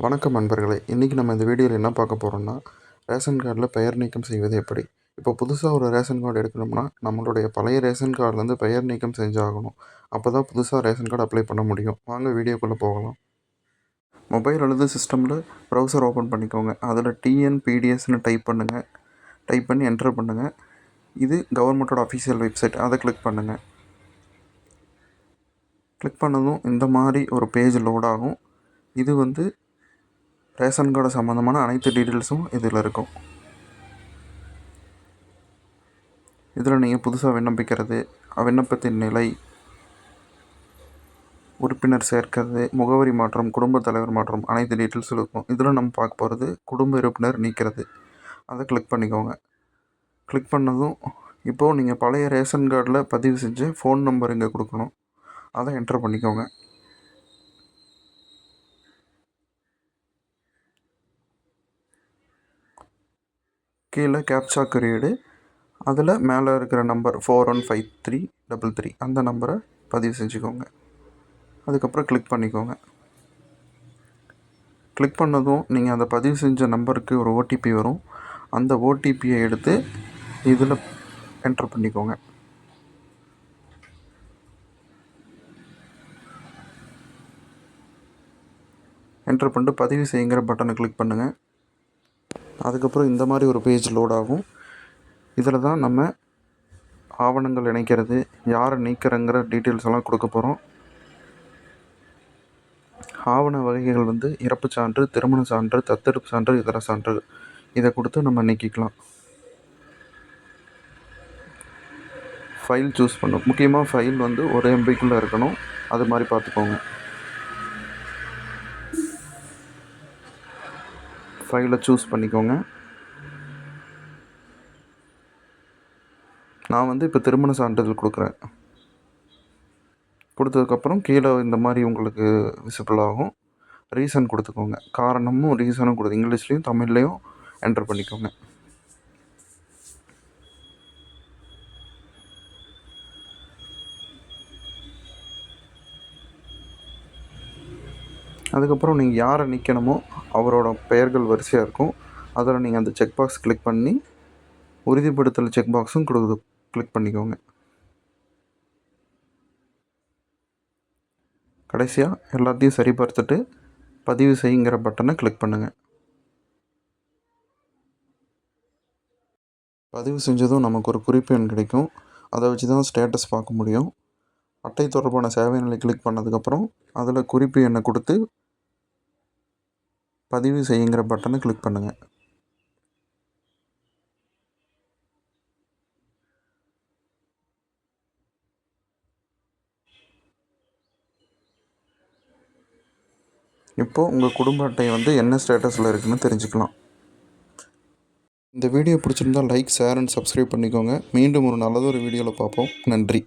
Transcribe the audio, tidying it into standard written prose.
வணக்கம் நண்பர்களே. இன்றைக்கி நம்ம இந்த வீடியோவில் என்ன பார்க்க போகிறோம்னா, ரேஷன் கார்டில் பெயர் நீக்கம் செய்வது எப்படி? இப்போ புதுசாக ஒரு ரேஷன் கார்டு எடுக்கணும்னா, நம்மளுடைய பழைய ரேஷன் கார்டுலேருந்து பெயர் நீக்கம் செஞ்சாகணும். அப்போ தான் புதுசாக ரேஷன் கார்டு அப்ளை பண்ண முடியும். வாங்க வீடியோக்குள்ளே போகலாம். மொபைல் அல்லது சிஸ்டமில் ப்ரௌசர் ஓப்பன் பண்ணிக்கோங்க. அதில் டிஎன்பிடிஎஸ்ன்னு டைப் பண்ணுங்கள். டைப் பண்ணி என்டர் பண்ணுங்கள். இது கவர்மெண்ட்டோட அஃபிஷியல் வெப்சைட். அதை கிளிக் பண்ணுங்கள். கிளிக் பண்ணதும் இந்த மாதிரி ஒரு பேஜ் லோட் ஆகும். இது ரேஷன் கார்டு சம்மந்தமான அனைத்து டீட்டெயில்ஸும் இதில் இருக்கும். இதில் நீங்கள் புதுசாக விண்ணப்பிக்கிறது, விண்ணப்பத்தின் நிலை, உறுப்பினர் சேர்க்கிறது, முகவரி மாற்றம், குடும்பத் தலைவர் மாற்றம், அனைத்து டீட்டெயில்ஸும் இருக்கும். இதில் நம்ம பார்க்க போகிறது குடும்ப உறுப்பினர் நீக்கிறது. அதை கிளிக் பண்ணிக்கோங்க. கிளிக் பண்ணதும் இப்போது நீங்கள் பழைய ரேஷன் கார்டில் பதிவு செஞ்சு ஃபோன் நம்பர் இங்கே கொடுக்கணும். அதை என்டர் பண்ணிக்கோங்க. கீழே கேப்சா குறியீடு, அதில் மேலே இருக்கிற நம்பர் 415333 அந்த நம்பரை பதிவு செஞ்சுக்கோங்க. அதுக்கப்புறம் கிளிக் பண்ணிக்கோங்க. கிளிக் பண்ணதும் நீங்கள் அந்த பதிவு செஞ்ச நம்பருக்கு ஒரு ஓடிபி வரும். அந்த ஓடிபியை எடுத்து இதில் என்ட்ரு பண்ணிக்கோங்க. என்ட்ரு பண்ணிட்டு பதிவு செய்யுங்கிற பட்டனை கிளிக் பண்ணுங்கள். அதுக்கப்புறம் இந்த மாதிரி ஒரு பேஜ் லோட் ஆகும். இதில் தான் நம்ம ஆவணங்கள் இணைக்கிறது, யாரை நீக்கிறங்கிற டீட்டெயில்ஸ் எல்லாம் கொடுக்க போகிறோம். ஆவண வகைகள் இறப்புச் சான்று, திருமண சான்று, தத்தெடுப்பு சான்று, இதர சான்று. இதை கொடுத்து நம்ம நீக்கிக்கலாம். ஃபைல் சூஸ் பண்ணும். முக்கியமாக ஃபைல் 1 MBக்குள்ளே இருக்கணும். அது மாதிரி பார்த்துக்கோங்க. ஃபைலை சூஸ் பண்ணிக்கோங்க. நான் இப்போ திருமண சான்றிதழ் கொடுக்குறேன். கொடுத்ததுக்கப்புறம் கீழே இந்த மாதிரி உங்களுக்கு விசிபிள் ஆகும். ரீசன் கொடுத்துக்கோங்க. காரணமும் ரீசனும் கொடுத்து இங்கிலீஷ்லேயும் தமிழ்லேயும் என்டர் பண்ணிக்கோங்க. அதுக்கப்புறம் நீங்கள் யாரை நீக்கணுமோ அவரோட பெயர்கள் வரிசையாக இருக்கும். அதில் நீங்கள் அந்த செக் பாக்ஸ் கிளிக் பண்ணி உறுதிப்படுத்தல் செக் பாக்ஸும் கிளிக் பண்ணிக்கோங்க. கடைசியாக எல்லாத்தையும் சரிபார்த்துட்டு பதிவு செய்யுங்கிற பட்டனை கிளிக் பண்ணுங்கள். பதிவு செஞ்சதும் நமக்கு ஒரு குறிப்பு எண் கிடைக்கும். அதை வச்சு தான் ஸ்டேட்டஸ் பார்க்க முடியும். அட்டை தொடர்பான சேவை நிலை கிளிக் பண்ணதுக்கப்புறம் அதில் குறிப்பு எண்ணை கொடுத்து பதிவு செய்யுங்கிற பட்டனை கிளிக் பண்ணுங்கள். இப்போது உங்கள் குடும்ப அட்டை என்ன ஸ்டேட்டஸில் இருக்குதுன்னு தெரிஞ்சுக்கலாம். இந்த வீடியோ பிடிச்சிருந்தால் லைக், ஷேர் அண்ட் சப்ஸ்கிரைப் பண்ணிக்கோங்க. மீண்டும் ஒரு நல்லதொரு வீடியோவில் பார்ப்போம். நன்றி.